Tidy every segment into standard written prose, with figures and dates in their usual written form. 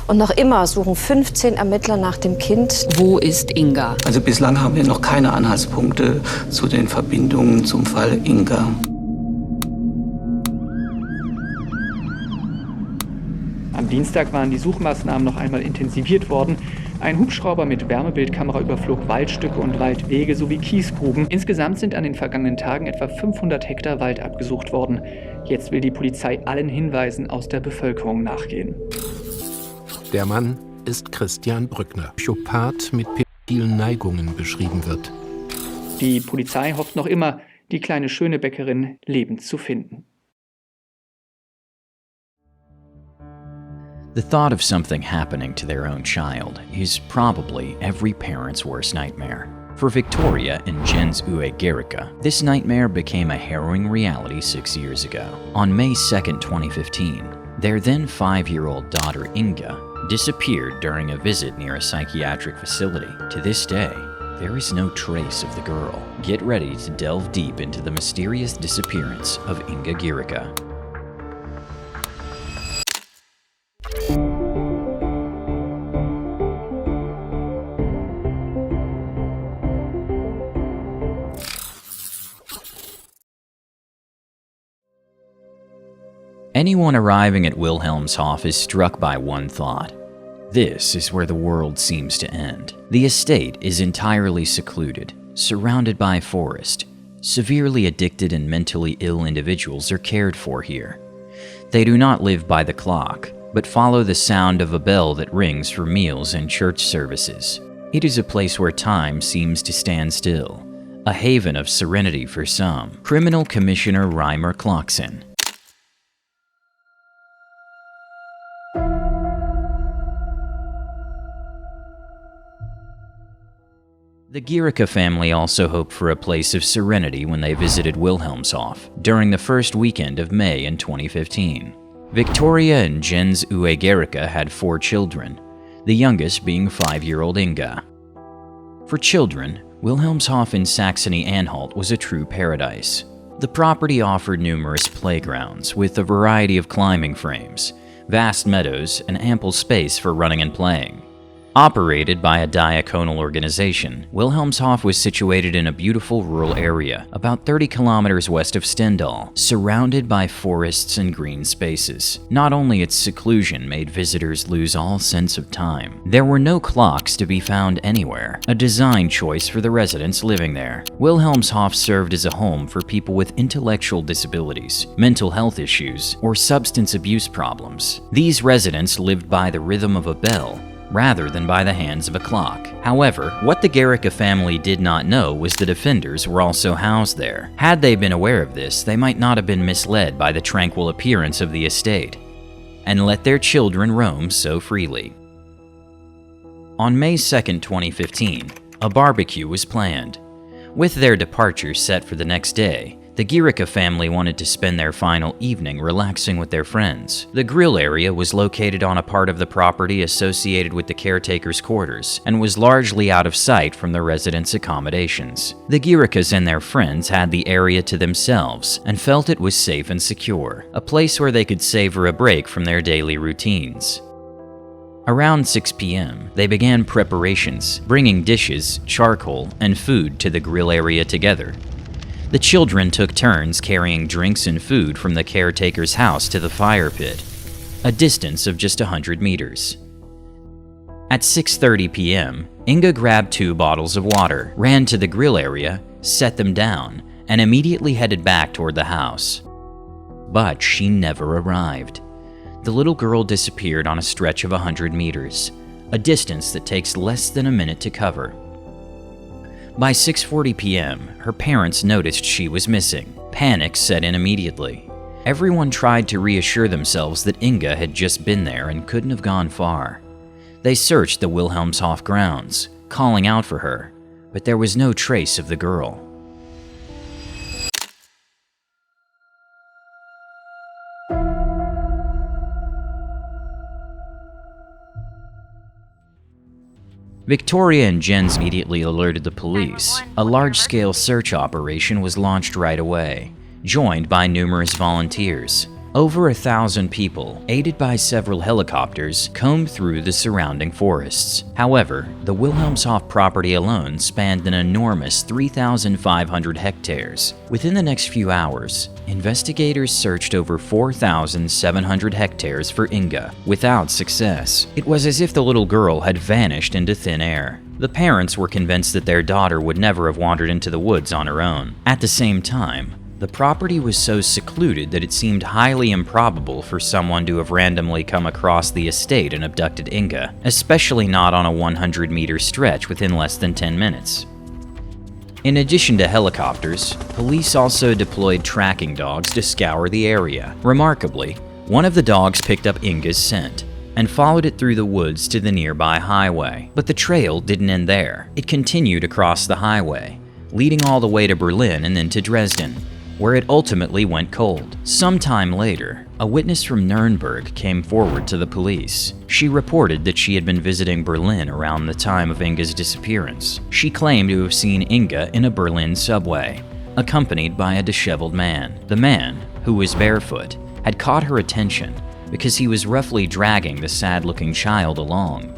Und noch immer suchen 15 Ermittler nach dem Kind. Wo ist Inga? Also bislang haben wir noch keine Anhaltspunkte zu den Verbindungen zum Fall Inga. Am Dienstag waren die Suchmaßnahmen noch einmal intensiviert worden. Ein Hubschrauber mit Wärmebildkamera überflog Waldstücke und Waldwege sowie Kiesgruben. Insgesamt sind an den vergangenen Tagen etwa 500 Hektar Wald abgesucht worden. Jetzt will die Polizei allen Hinweisen aus der Bevölkerung nachgehen. Der Mann ist Christian Brückner, Psychopath mit pädophilen Neigungen beschrieben wird. Die Polizei hofft noch immer, die kleine Schönebäckerin lebend zu finden. The thought of something happening to their own child is probably every parent's worst nightmare. For Victoria and Inga Gehricke, this nightmare became a harrowing reality 6 years ago. On May 2nd, 2015, their then 5-year-old daughter Inga disappeared during a visit near a psychiatric facility. To this day, there is no trace of the girl. Get ready to delve deep into the mysterious disappearance of Inga Gehricke. Anyone arriving at Wilhelmshof is struck by one thought. This is where the world seems to end. The estate is entirely secluded, surrounded by forest. Severely addicted and mentally ill individuals are cared for here. They do not live by the clock, but follow the sound of a bell that rings for meals and church services. It is a place where time seems to stand still, a haven of serenity for some. Criminal Commissioner Reimer Klockson. The Gehricke family also hoped for a place of serenity when they visited Wilhelmshof during the first weekend of May in 2015. Victoria and Inga Gehricke had 4 children, the youngest being 5-year-old Inga. For children, Wilhelmshof in Saxony-Anhalt was a true paradise. The property offered numerous playgrounds with a variety of climbing frames, vast meadows, and ample space for running and playing. Operated by a diaconal organization, Wilhelmshof was situated in a beautiful rural area about 30 kilometers west of Stendal, surrounded by forests and green spaces. Not only its seclusion made visitors lose all sense of time, there were no clocks to be found anywhere, a design choice for the residents living there. Wilhelmshof served as a home for people with intellectual disabilities, mental health issues, or substance abuse problems. These residents lived by the rhythm of a bell, rather than by the hands of a clock. However, what the Gehricke family did not know was that offenders were also housed there. Had they been aware of this, they might not have been misled by the tranquil appearance of the estate, and let their children roam so freely. On May 2nd, 2015, a barbecue was planned. With their departure set for the next day, the Gehricke family wanted to spend their final evening relaxing with their friends. The grill area was located on a part of the property associated with the caretaker's quarters and was largely out of sight from the residents' accommodations. The Gehrrickes and their friends had the area to themselves and felt it was safe and secure, a place where they could savor a break from their daily routines. Around 6 p.m., they began preparations, bringing dishes, charcoal, and food to the grill area together. The children took turns carrying drinks and food from the caretaker's house to the fire pit, a distance of just 100 meters. At 6:30 p.m., Inga grabbed 2 bottles of water, ran to the grill area, set them down, and immediately headed back toward the house. But she never arrived. The little girl disappeared on a stretch of 100 meters, a distance that takes less than a minute to cover. By 6:40 p.m., her parents noticed she was missing. Panic set in immediately. Everyone tried to reassure themselves that Inga had just been there and couldn't have gone far. They searched the Wilhelmshof grounds, calling out for her, but there was no trace of the girl. Victoria and Jens immediately alerted the police. A large-scale search operation was launched right away, joined by numerous volunteers. Over 1,000 people, aided by several helicopters, combed through the surrounding forests. However, the Wilhelmshof property alone spanned an enormous 3,500 hectares. Within the next few hours, investigators searched over 4,700 hectares for Inga, without success. It was as if the little girl had vanished into thin air. The parents were convinced that their daughter would never have wandered into the woods on her own. At the same time, the property was so secluded that it seemed highly improbable for someone to have randomly come across the estate and abducted Inga, especially not on a 100-meter stretch within less than 10 minutes. In addition to helicopters, police also deployed tracking dogs to scour the area. Remarkably, one of the dogs picked up Inga's scent and followed it through the woods to the nearby highway. But the trail didn't end there. It continued across the highway, leading all the way to Berlin and then to Dresden, where it ultimately went cold. Sometime later, a witness from Nuremberg came forward to the police. She reported that she had been visiting Berlin around the time of Inga's disappearance. She claimed to have seen Inga in a Berlin subway, accompanied by a disheveled man. The man, who was barefoot, had caught her attention because he was roughly dragging the sad-looking child along.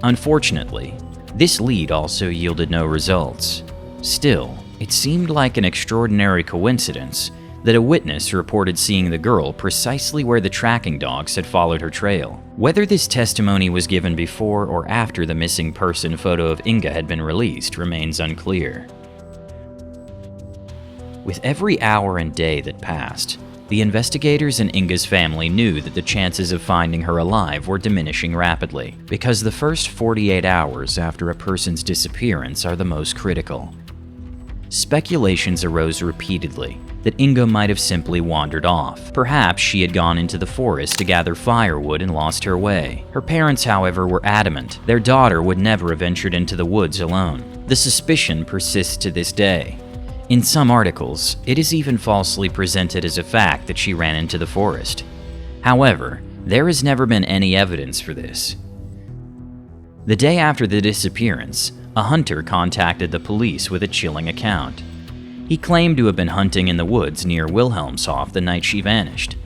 Unfortunately, this lead also yielded no results. Still, it seemed like an extraordinary coincidence that a witness reported seeing the girl precisely where the tracking dogs had followed her trail. Whether this testimony was given before or after the missing person photo of Inga had been released remains unclear. With every hour and day that passed, the investigators and Inga's family knew that the chances of finding her alive were diminishing rapidly, because the first 48 hours after a person's disappearance are the most critical. Speculations arose repeatedly that Inga might have simply wandered off. Perhaps she had gone into the forest to gather firewood and lost her way. Her parents, however, were adamant their daughter would never have ventured into the woods alone. The suspicion persists to this day. In some articles, it is even falsely presented as a fact that she ran into the forest. However, there has never been any evidence for this. The day after the disappearance, a hunter contacted the police with a chilling account. He claimed to have been hunting in the woods near Wilhelmshof the night she vanished.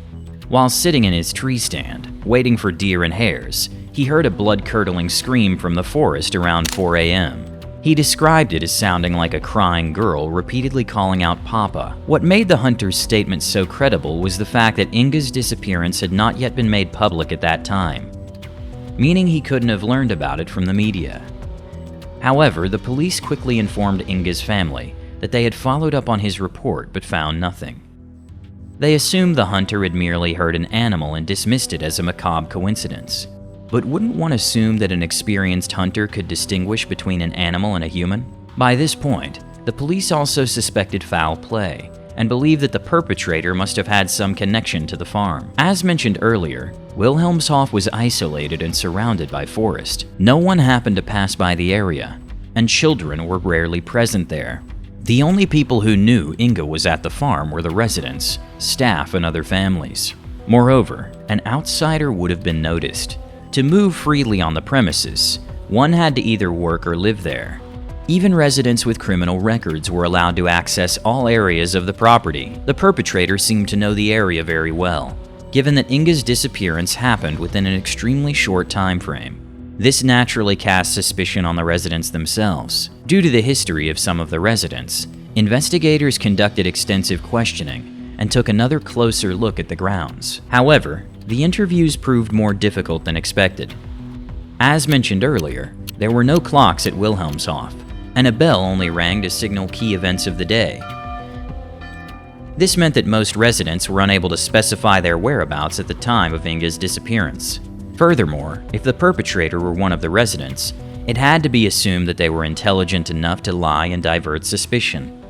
While sitting in his tree stand, waiting for deer and hares, he heard a blood-curdling scream from the forest around 4 a.m. He described it as sounding like a crying girl repeatedly calling out Papa. What made the hunter's statement so credible was the fact that Inga's disappearance had not yet been made public at that time, meaning he couldn't have learned about it from the media. However, the police quickly informed Inga's family that they had followed up on his report but found nothing. They assumed the hunter had merely heard an animal and dismissed it as a macabre coincidence. But wouldn't one assume that an experienced hunter could distinguish between an animal and a human? By this point, the police also suspected foul play and believed that the perpetrator must have had some connection to the farm. As mentioned earlier, Wilhelmshof was isolated and surrounded by forest. No one happened to pass by the area, and children were rarely present there. The only people who knew Inga was at the farm were the residents, staff, and other families. Moreover, an outsider would have been noticed. To move freely on the premises, one had to either work or live there. Even residents with criminal records were allowed to access all areas of the property. The perpetrator seemed to know the area very well, given that Inga's disappearance happened within an extremely short time frame. This naturally cast suspicion on the residents themselves. Due to the history of some of the residents, investigators conducted extensive questioning and took another closer look at the grounds. However, the interviews proved more difficult than expected. As mentioned earlier, there were no clocks at Wilhelmshof, and a bell only rang to signal key events of the day. This meant that most residents were unable to specify their whereabouts at the time of Inga's disappearance. Furthermore, if the perpetrator were one of the residents, it had to be assumed that they were intelligent enough to lie and divert suspicion.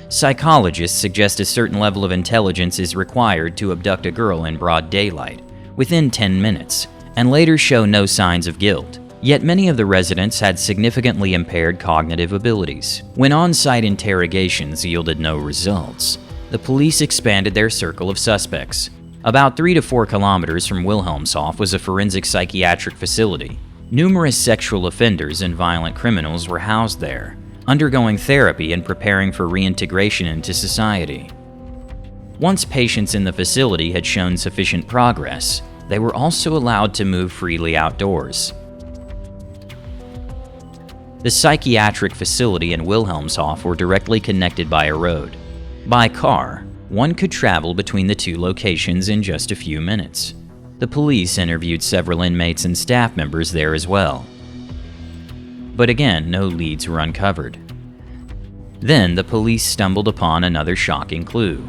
Psychologists suggest a certain level of intelligence is required to abduct a girl in broad daylight, within 10 minutes, and later show no signs of guilt. Yet many of the residents had significantly impaired cognitive abilities. When on-site interrogations yielded no results, the police expanded their circle of suspects. About 3 to 4 kilometers from Wilhelmshof was a forensic psychiatric facility. Numerous sexual offenders and violent criminals were housed there, undergoing therapy and preparing for reintegration into society. Once patients in the facility had shown sufficient progress, they were also allowed to move freely outdoors. The psychiatric facility and Wilhelmshof were directly connected by a road. By car, one could travel between the two locations in just a few minutes. The police interviewed several inmates and staff members there as well. But again, no leads were uncovered. Then the police stumbled upon another shocking clue.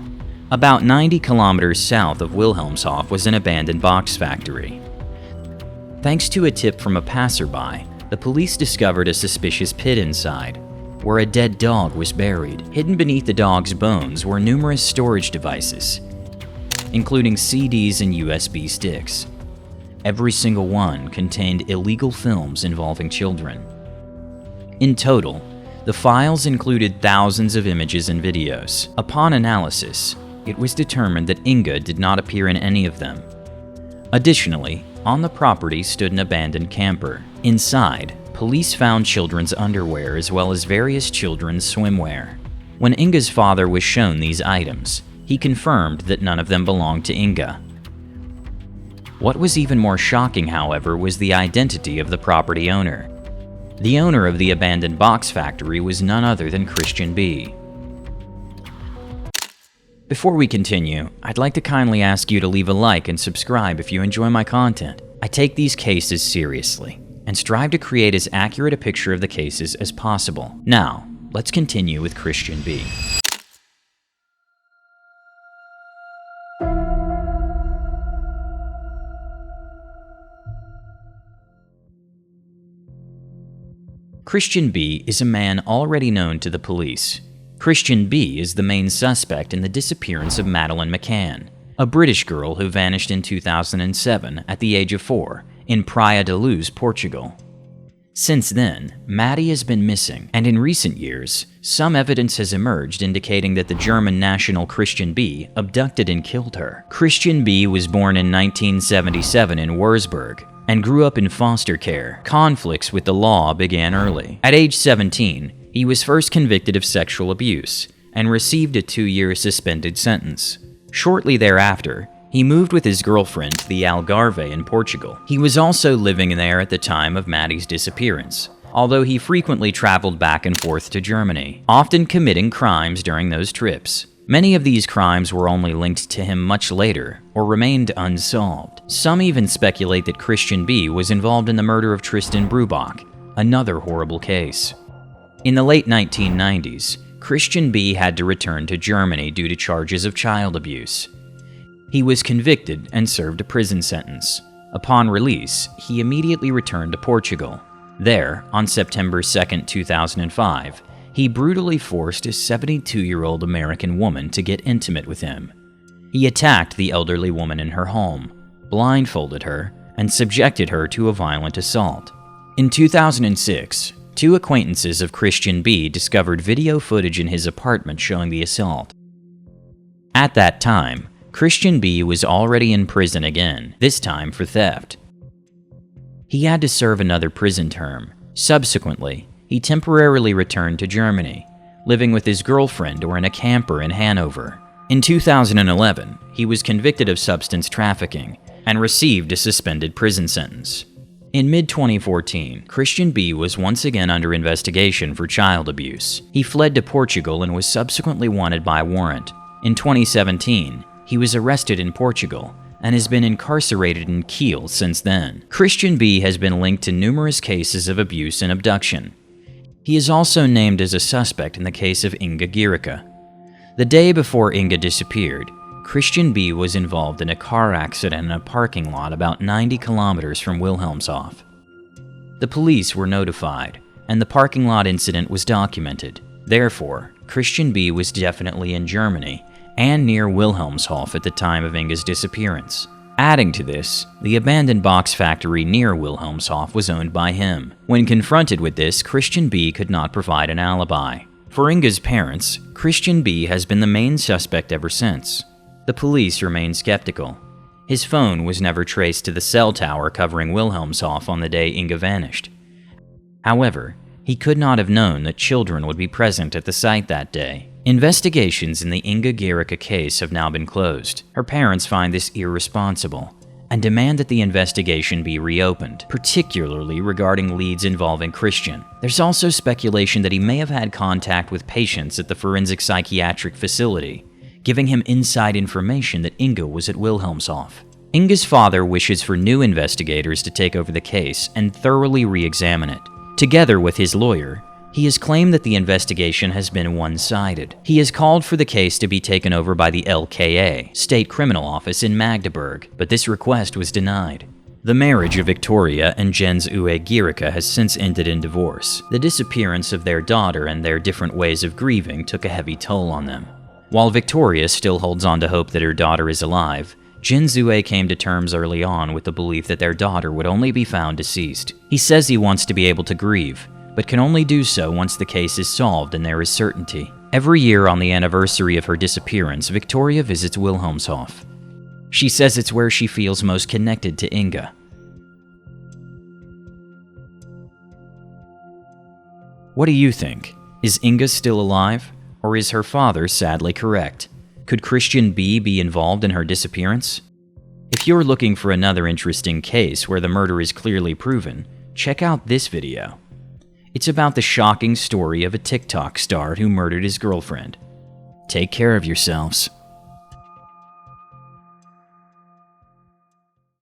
About 90 kilometers south of Wilhelmshof was an abandoned box factory. Thanks to a tip from a passerby, the police discovered a suspicious pit inside, where a dead dog was buried. Hidden beneath the dog's bones were numerous storage devices, including CDs and USB sticks. Every single one contained illegal films involving children. In total, the files included thousands of images and videos. Upon analysis, it was determined that Inga did not appear in any of them. Additionally, on the property stood an abandoned camper. Inside, police found children's underwear as well as various children's swimwear. When Inga's father was shown these items, he confirmed that none of them belonged to Inga. What was even more shocking, however, was the identity of the property owner. The owner of the abandoned box factory was none other than Christian B. Before we continue, I'd like to kindly ask you to leave a like and subscribe if you enjoy my content. I take these cases seriously and strive to create as accurate a picture of the cases as possible. Now, let's continue with Christian B. Christian B is a man already known to the police. Christian B is the main suspect in the disappearance of Madeleine McCann, a British girl who vanished in 2007 at the age of 4 in Praia da Luz, Portugal. Since then, Maddie has been missing, and in recent years, some evidence has emerged indicating that the German national Christian B abducted and killed her. Christian B was born in 1977 in Würzburg and grew up in foster care. Conflicts with the law began early. At age 17, he was first convicted of sexual abuse and received a 2-year suspended sentence. Shortly thereafter, he moved with his girlfriend to the Algarve in Portugal. He was also living there at the time of Maddie's disappearance, although he frequently traveled back and forth to Germany, often committing crimes during those trips. Many of these crimes were only linked to him much later or remained unsolved. Some even speculate that Christian B was involved in the murder of Tristan Brubach, another horrible case. In the late 1990s, Christian B had to return to Germany due to charges of child abuse. He was convicted and served a prison sentence. Upon release, he immediately returned to Portugal. There, on September 2, 2005, he brutally forced a 72-year-old American woman to get intimate with him. He attacked the elderly woman in her home, blindfolded her, and subjected her to a violent assault. In 2006, 2 acquaintances of Christian B discovered video footage in his apartment showing the assault. At that time, Christian B was already in prison again, this time for theft. He had to serve another prison term. Subsequently, he temporarily returned to Germany, living with his girlfriend or in a camper in Hanover. In 2011, he was convicted of substance trafficking and received a suspended prison sentence. In mid-2014, Christian B was once again under investigation for child abuse. He fled to Portugal and was subsequently wanted by warrant. In 2017, he was arrested in Portugal and has been incarcerated in Kiel since then. Christian B has been linked to numerous cases of abuse and abduction. He is also named as a suspect in the case of Inga Gehricke. The day before Inga disappeared, Christian B was involved in a car accident in a parking lot about 90 kilometers from Wilhelmshof. The police were notified, and the parking lot incident was documented. Therefore, Christian B was definitely in Germany and near Wilhelmshof at the time of Inga's disappearance. Adding to this, the abandoned box factory near Wilhelmshof was owned by him. When confronted with this, Christian B could not provide an alibi. For Inga's parents, Christian B has been the main suspect ever since. The police remain skeptical. His phone was never traced to the cell tower covering Wilhelmshof on the day Inga vanished. However, he could not have known that children would be present at the site that day. Investigations in the Inga Gehricke case have now been closed. Her parents find this irresponsible and demand that the investigation be reopened, particularly regarding leads involving Christian. There's also speculation that he may have had contact with patients at the forensic psychiatric facility, giving him inside information that Inga was at Wilhelmshof. Inga's father wishes for new investigators to take over the case and thoroughly re-examine it. Together with his lawyer, he has claimed that the investigation has been one-sided. He has called for the case to be taken over by the LKA, State Criminal Office in Magdeburg, but this request was denied. The marriage of Victoria and Jens Uwe Gehricke has since ended in divorce. The disappearance of their daughter and their different ways of grieving took a heavy toll on them. While Victoria still holds on to hope that her daughter is alive, Jens Uwe came to terms early on with the belief that their daughter would only be found deceased. He says he wants to be able to grieve, but can only do so once the case is solved and there is certainty. Every year on the anniversary of her disappearance, Victoria visits Wilhelmshof. She says it's where she feels most connected to Inga. What do you think? Is Inga still alive? Or is her father sadly correct? Could Christian B be involved in her disappearance? If you're looking for another interesting case where the murder is clearly proven, check out this video. It's about the shocking story of a TikTok star who murdered his girlfriend. Take care of yourselves.